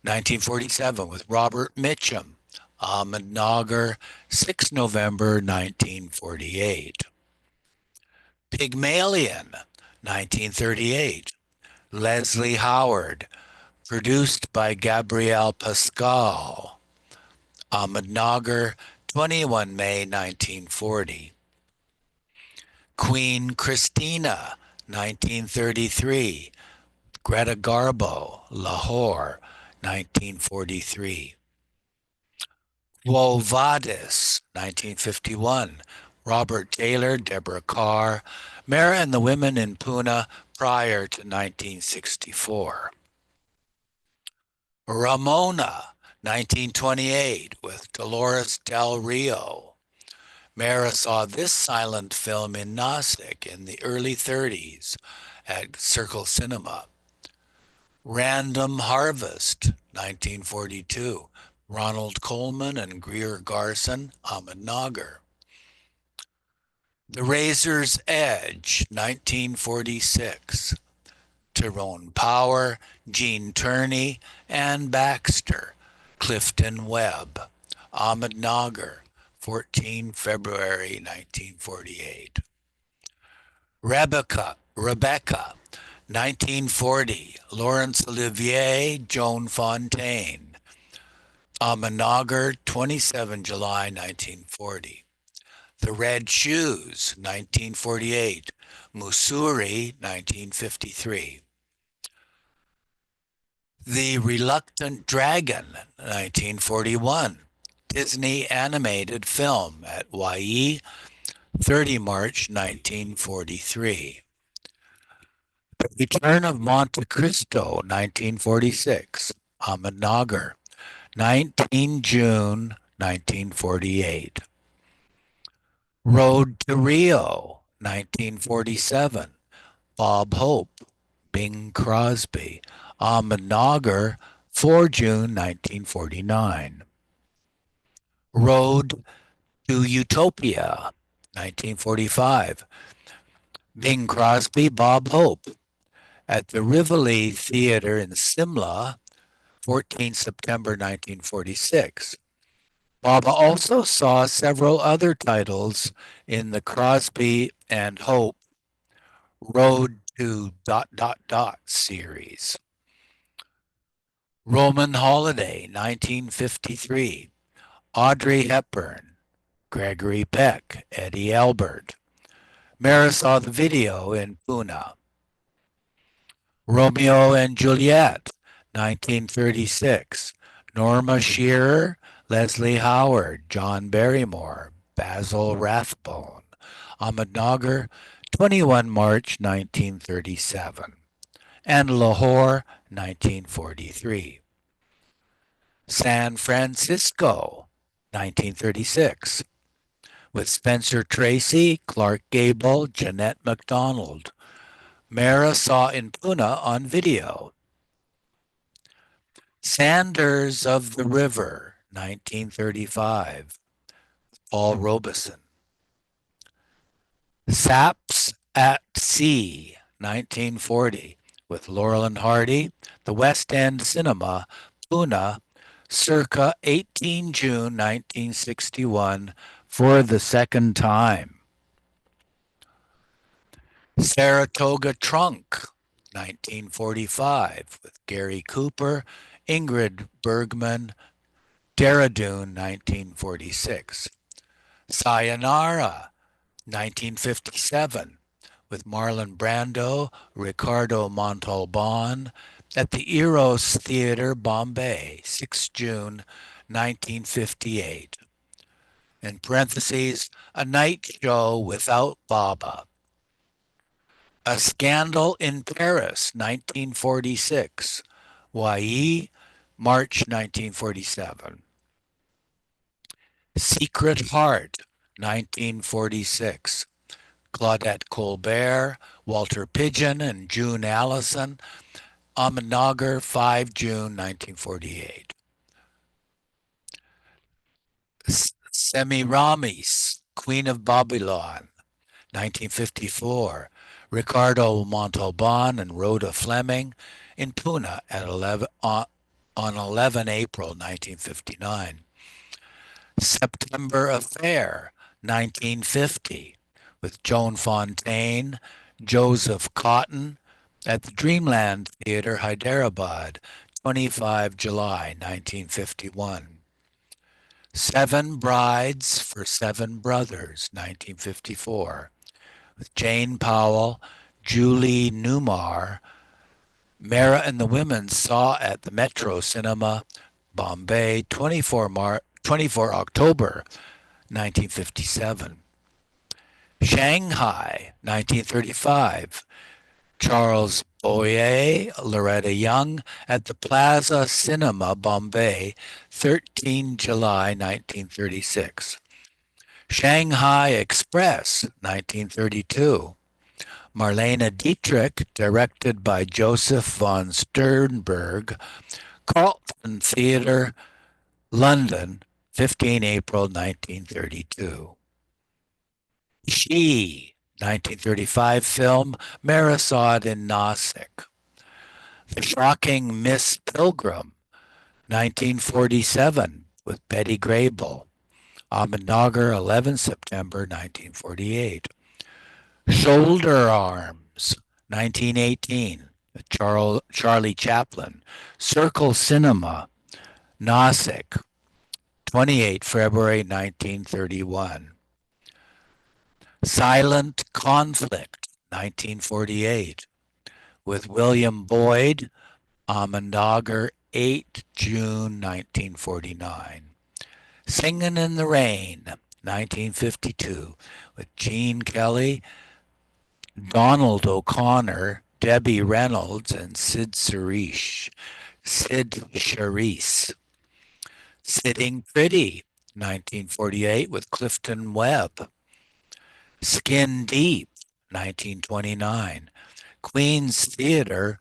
1947, with Robert Mitchum, Ahmednagar, 6 November 1948. Pygmalion, 1938, Leslie Howard, produced by Gabrielle Pascal, Ahmednagar, 21 May 1940. Queen Christina, 1933, Greta Garbo, Lahore, 1943. Quo Vadis, 1951, Robert Taylor, Deborah Carr, Mehera and the Women in Pune prior to 1964. Ramona, 1928, with Dolores Del Rio. Mehera saw this silent film in Nashik in the early 30s at Circle Cinema. Random Harvest, 1942, Ronald Coleman and Greer Garson, Ahmednagar. The Razor's Edge, 1946, Tyrone Power, Gene Turney, Ann Baxter, Clifton Webb, Ahmednagar, 14 February 1948. Rebecca, 1940, Laurence Olivier, Joan Fontaine, Ahmednagar, 27 July 1940. The Red Shoes, 1948, Mussoorie, 1953. The Reluctant Dragon, 1941. Disney animated film at YE, 30 March 1943. The Return of Monte Cristo, 1946. Ahmed Nagar, 19 June 1948. Road to Rio, 1947. Bob Hope, Bing Crosby, Ahmed Nagar, 4 June 1949. Road to Utopia, 1945. Bing Crosby, Bob Hope, at the Rivoli Theatre in Simla, 14 September 1946. Bob also saw several other titles in the Crosby and Hope Road to ... series. Roman Holiday, 1953. Audrey Hepburn, Gregory Peck, Eddie Albert. Mara saw the video in Pune. Romeo and Juliet, 1936. Norma Shearer, Leslie Howard, John Barrymore, Basil Rathbone. Ahmed Nagar, 21 March 1937. And Lahore, 1943. San Francisco, 1936. With Spencer Tracy, Clark Gable, Jeanette MacDonald. Mara saw in Pune on video. Sanders of the River, 1935. Paul Robeson. Saps at Sea, 1940. With Laurel and Hardy, the West End Cinema, Pune, circa 18 June 1961, for the second time. Saratoga Trunk, 1945, with Gary Cooper, Ingrid Bergman, Dehradun, 1946. Sayonara, 1957, with Marlon Brando, Ricardo Montalban, at the Eros Theatre, Bombay, 6 June 1958. In parentheses, A Night Show Without Baba. A Scandal in Paris, 1946. YE, March 1947. Secret Heart, 1946. Claudette Colbert, Walter Pidgeon, and June Allison. Ahmed Nagar, 5 June 1948. Semiramis, Queen of Babylon, 1954. Ricardo Montalban and Rhoda Fleming in Pune at 11, on 11 April 1959. September Affair, 1950, with Joan Fontaine, Joseph Cotton, at the Dreamland Theatre, Hyderabad, 25 July 1951. Seven Brides for Seven Brothers, 1954, with Jane Powell, Julie Newmar. Mara and the Women saw at the Metro Cinema, Bombay, 24 October 1957. Shanghai, 1935. Charles Boyer, Loretta Young, at the Plaza Cinema, Bombay, 13 July 1936. Shanghai Express, 1932. Marlene Dietrich, directed by Joseph von Sternberg. Carlton Theatre, London, 15 April 1932. She, 1935 film, Mara saw it in Nashik. The Shocking Miss Pilgrim, 1947, with Betty Grable. Ahmed Nagar, 11 September 1948. Shoulder Arms, 1918, with Charlie Chaplin. Circle Cinema, Nashik, 28 February 1931. Silent Conflict, 1948, with William Boyd, Ahmednagar, 8 June 1949. Singin' in the Rain, 1952, with Gene Kelly, Donald O'Connor, Debbie Reynolds, and Sid Charisse. Sitting Pretty, 1948, with Clifton Webb. Skin Deep, 1929. Queen's Theatre,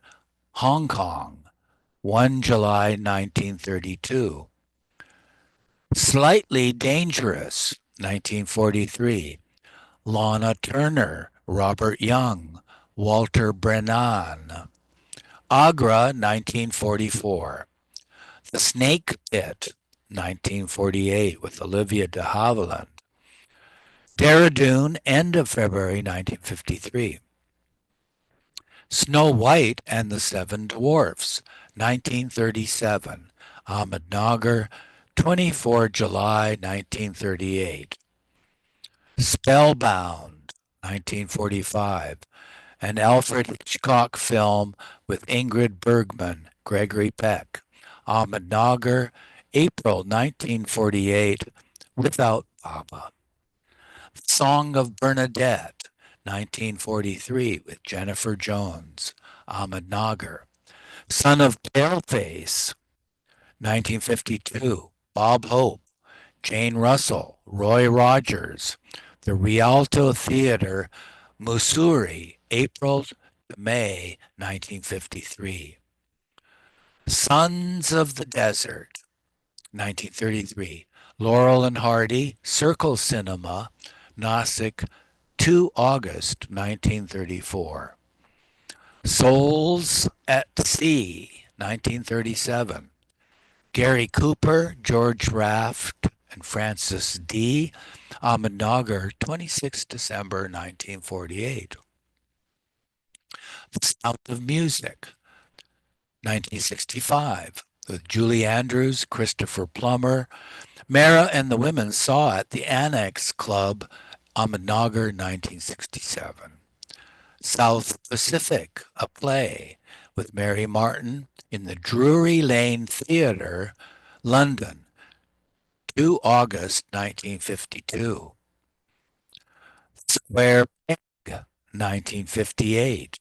Hong Kong, 1 July 1932. Slightly Dangerous, 1943. Lana Turner, Robert Young, Walter Brennan. Agra, 1944. The Snake Pit, 1948, with Olivia de Havilland. Dehradun, end of February 1953. Snow White and the Seven Dwarfs, 1937. Ahmednagar, 24 July 1938. Spellbound, 1945. An Alfred Hitchcock film with Ingrid Bergman, Gregory Peck. Ahmednagar, April 1948, without Baba. Song of Bernadette, 1943, with Jennifer Jones. Ahmednagar. Son of Paleface, 1952. Bob Hope, Jane Russell, Roy Rogers. The Rialto Theatre, Mussoorie, April to May 1953. Sons of the Desert, 1933. Laurel and Hardy, Circle Cinema, Nasic, 2 August 1934. Souls at Sea, 1937. Gary Cooper, George Raft, and Francis D. Ahmednagar, 26 December 1948. The Sound of Music, 1965, with Julie Andrews, Christopher Plummer. Mehera and the Women saw at the Annex Club, Ahmednagar, 1967. South Pacific, a play, with Mary Martin in the Drury Lane Theatre, London, 2 August 1952. Square Peg, 1958.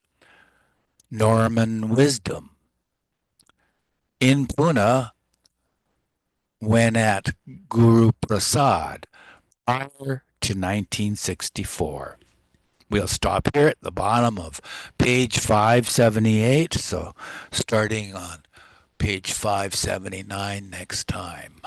Norman Wisdom. In Pune, when at Guru Prasad, prior to 1964. We'll stop here at the bottom of page 578, so starting on page 579 next time.